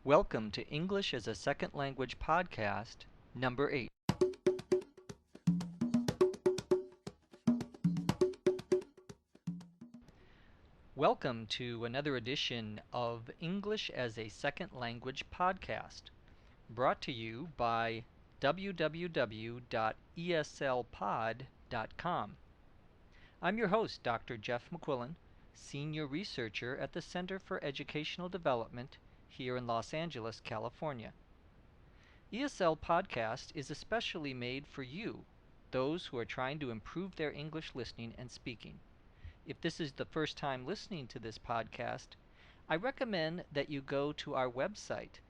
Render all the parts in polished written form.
Welcome to English as a Second Language podcast, number 8. Welcome to another edition of English as a Second Language podcast, brought to you by www.eslpod.com. I'm your host, Dr. Jeff McQuillan, Senior Researcher at the Center for Educational Development here in Los Angeles, California. ESL Podcast is especially made for you, those who are trying to improve their English listening and speaking. If this is the first time listening to this podcast, I recommend that you go to our website,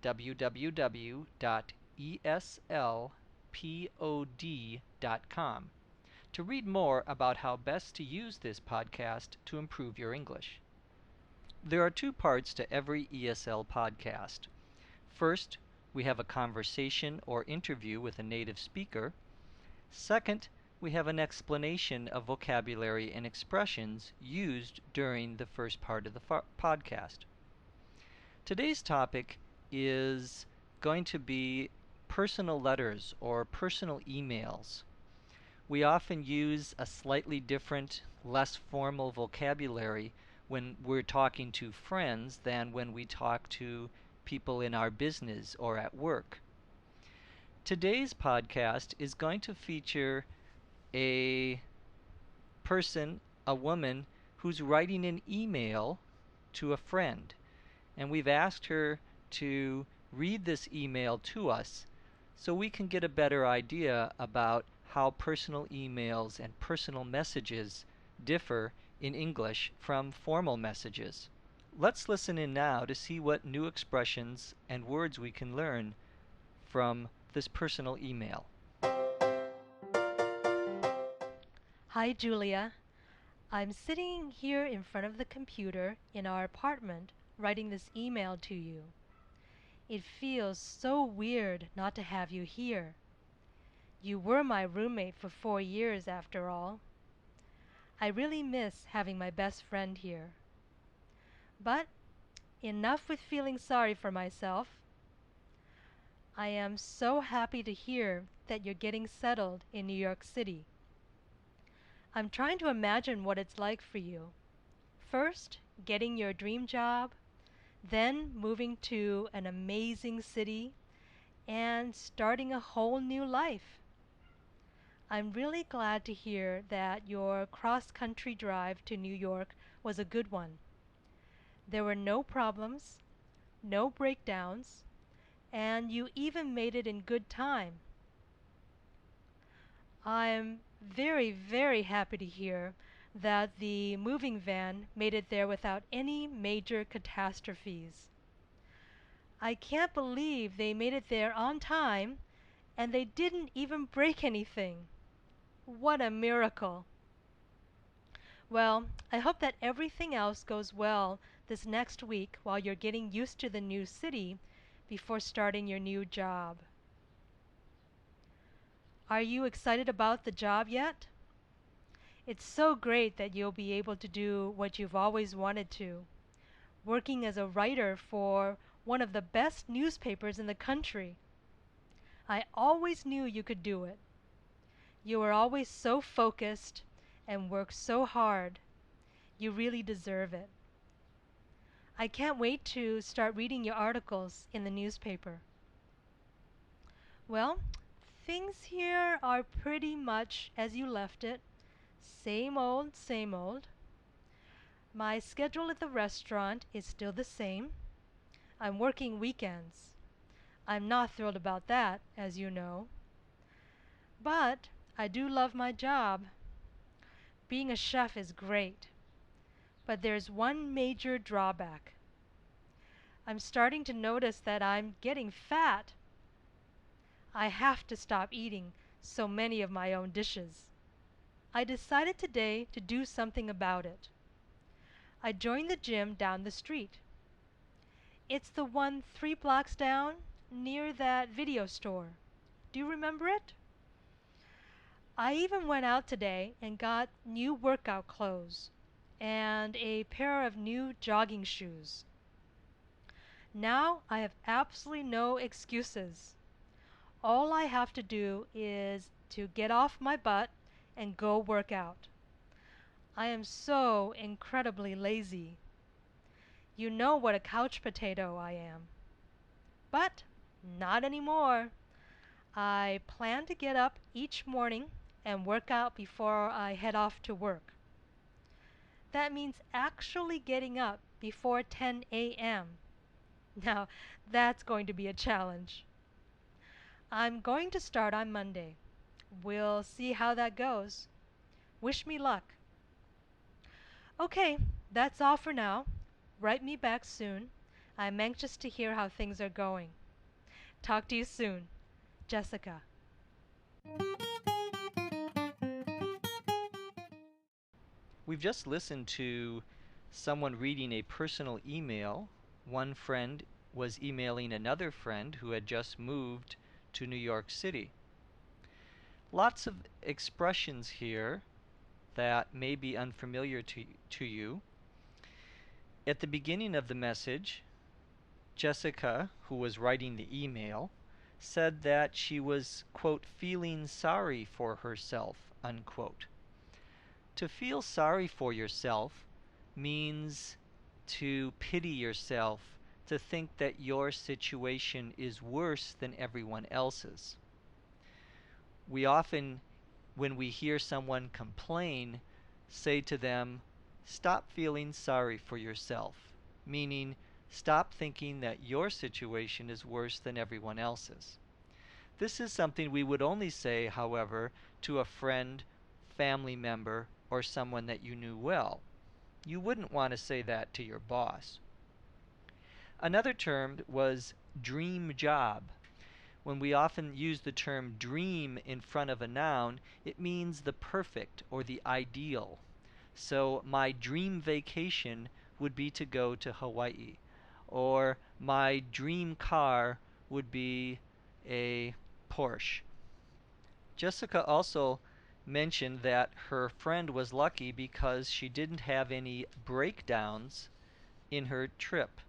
www.eslpod.com, to read more about how best to use this podcast to improve your English. There are two parts to every ESL podcast. First, we have a conversation or interview with a native speaker. Second, we have an explanation of vocabulary and expressions used during the first part of the podcast. Today's topic is going to be personal letters or personal emails. We often use a slightly different, less formal vocabulary when we're talking to friends than when we talk to people in our business or at work. Today's podcast is going to feature a person, a woman, who's writing an email to a friend. And we've asked her to read this email to us so we can get a better idea about how personal emails and personal messages differ in English from formal messages. Let's listen in now to see what new expressions and words we can learn from this personal email. Hi, Julia. I'm sitting here in front of the computer in our apartment writing this email to you. It feels so weird not to have you here. You were my roommate for 4 years after all. I really miss having my best friend here. But enough with feeling sorry for myself. I am so happy to hear that you're getting settled in New York City. I'm trying to imagine what it's like for you. First, getting your dream job, then moving to an amazing city, and starting a whole new life. I'm really glad to hear that your cross-country drive to New York was a good one. There were no problems, no breakdowns, and you even made it in good time. I'm very, very happy to hear that the moving van made it there without any major catastrophes. I can't believe they made it there on time and they didn't even break anything. What a miracle! Well, I hope that everything else goes well this next week while you're getting used to the new city before starting your new job. Are you excited about the job yet? It's so great that you'll be able to do what you've always wanted to, working as a writer for one of the best newspapers in the country. I always knew you could do it. You were always so focused and worked so hard. You really deserve it. I can't wait to start reading your articles in the newspaper. Well, things here are pretty much as you left it. Same old, same old. My schedule at the restaurant is still the same. I'm working weekends. I'm not thrilled about that, as you know. But I do love my job. Being a chef is great. But there's one major drawback. I'm starting to notice that I'm getting fat. I have to stop eating so many of my own dishes. I decided today to do something about it. I joined the gym down the street. It's the one 3 blocks down near that video store. Do you remember it? I even went out today and got new workout clothes and a pair of new jogging shoes. Now I have absolutely no excuses. All I have to do is to get off my butt and go work out. I am so incredibly lazy. You know what a couch potato I am. But not anymore. I plan to get up each morning and work out before I head off to work. That means actually getting up before 10 a.m. Now, that's going to be a challenge. I'm going to start on Monday. We'll see how that goes. Wish me luck. Okay, that's all for now. Write me back soon. I'm anxious to hear how things are going. Talk to you soon. Jessica. We've just listened to someone reading a personal email. One friend was emailing another friend who had just moved to New York City. Lots of expressions here that may be unfamiliar to you. At the beginning of the message, Jessica, who was writing the email, said that she was, quote, feeling sorry for herself, unquote. To feel sorry for yourself means to pity yourself, to think that your situation is worse than everyone else's. We often, when we hear someone complain, say to them, stop feeling sorry for yourself, meaning stop thinking that your situation is worse than everyone else's. This is something we would only say, however, to a friend, family member, or someone that you knew well. You wouldn't want to say that to your boss. Another term was dream job. When we often use the term dream in front of a noun, it means the perfect or the ideal. So my dream vacation would be to go to Hawaii, or my dream car would be a Porsche. Jessica also mentioned that her friend was lucky because she didn't have any breakdowns in her trip.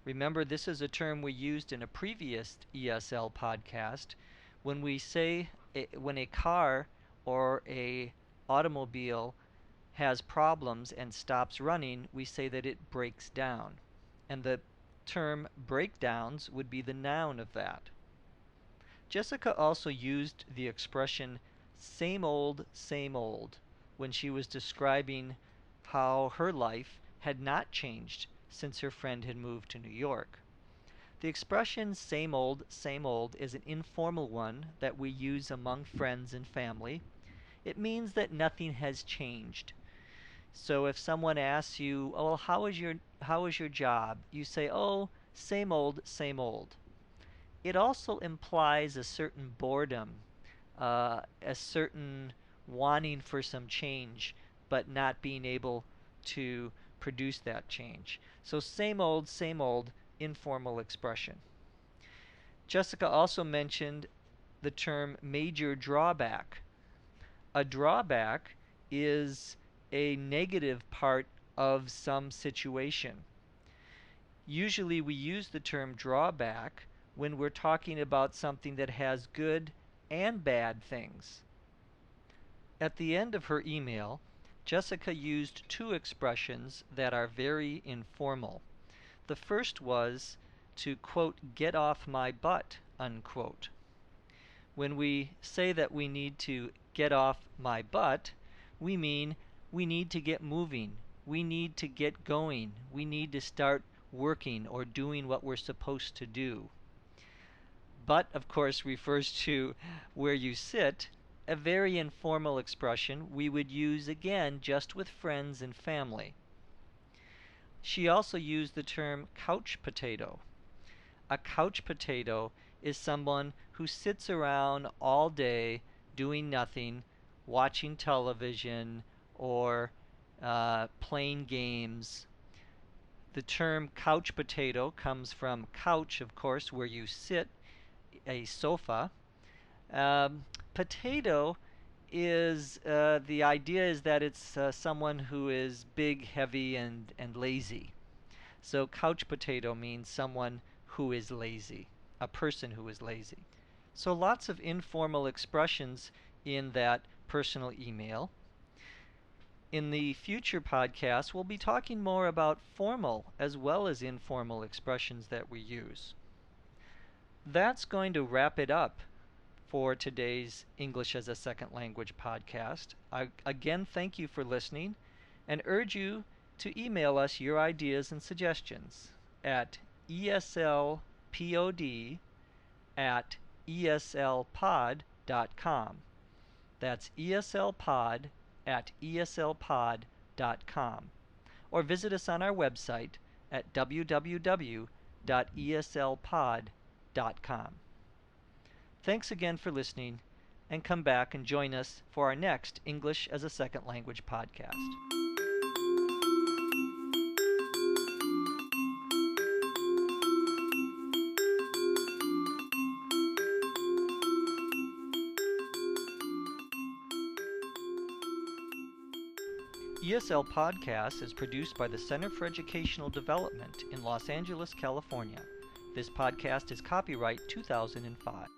Remember, this is a term we used in a previous ESL podcast. When we say when a car or a automobile has problems and stops running, we say that it breaks down. And the term breakdowns would be the noun of that. Jessica also used the expression same old, when she was describing how her life had not changed since her friend had moved to New York. The expression same old, is an informal one that we use among friends and family. It means that nothing has changed. So if someone asks you, "Oh, well, how is your job?" You say, "Oh, same old, same old." It also implies a certain boredom, a certain wanting for some change, but not being able to produce that change. So same old, informal expression. Jessica also mentioned the term major drawback. A drawback is a negative part of some situation. Usually we use the term drawback when we're talking about something that has good and bad things. At the end of her email, Jessica used two expressions that are very informal. The first was to, quote, get off my butt, unquote. When we say that we need to get off my butt, we mean we need to get moving. We need to get going. We need to start working or doing what we're supposed to do. Butt, of course, refers to where you sit, a very informal expression we would use again just with friends and family. She also used the term couch potato. A couch potato is someone who sits around all day doing nothing, watching television, or playing games. The term couch potato comes from couch, of course, where you sit, a sofa. Potato is the idea is that it's someone who is big, heavy, and lazy. So couch potato means someone who is lazy, a person who is lazy. So lots of informal expressions in that personal email. In the future podcasts, we'll be talking more about formal as well as informal expressions that we use. That's going to wrap it up for today's English as a Second Language podcast. I again thank you for listening and urge you to email us your ideas and suggestions at eslpod@eslpod.com. That's eslpod@eslpod.com. Or visit us on our website at www.eslpod.com. Thanks again for listening, and come back and join us for our next English as a Second Language podcast. ESL Podcast is produced by the Center for Educational Development in Los Angeles, California. This podcast is copyright 2005.